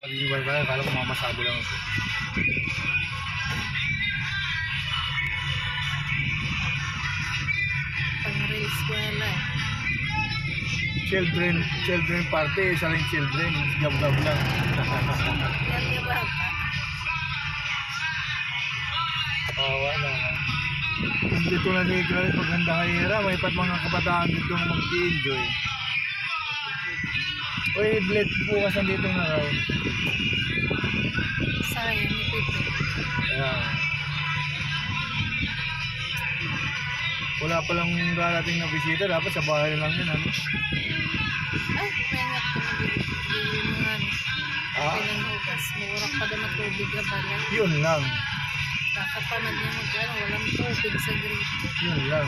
Pag-iwal ka, akala ko mamasabi lang ako. Pang-race ko na lang. Children party, isa rin children. Gab-gab lang. Yan yung bata. Kawawa na. Nandito na si Grace paganda kay Hira. May pat mga kabataan dito mag-enjoy. Uy, blade bukas nandito na raw. Sayang, ni Pipi. Ayan. Wala palang darating na bisita. Dapat sa bahay lang yun. Ano? Ay, may nga ko nabili mga Ah, pinanghugas. Murang pa daw na tubig na pala. yun lang. Kakatamad niya mag-ano, walang tubig sa grito. Yun lang.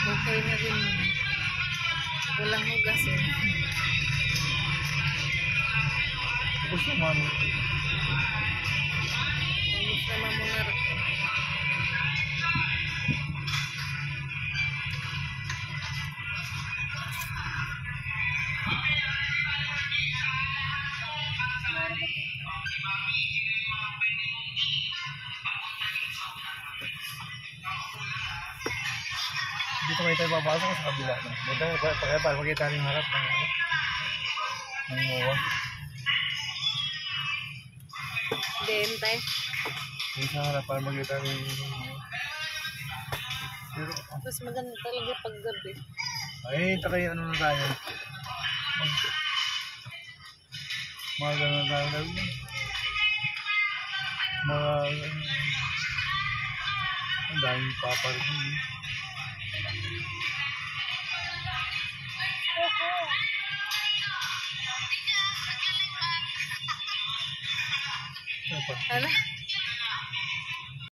Okay na rin. Walang hugas eh. Tapos naman. Ubus naman muna rin. Dito kayo tayo papasok sa kabila. Dito para makita rin yung harap ng ano. Ng uwa. Then, tayo. Dito sa harap para makita rin yung pero, Mas maganda talaga pag gabi. ay, takay ano na tayo. Mga ganun tayo na rin. Mga ang daming paparin. Ano?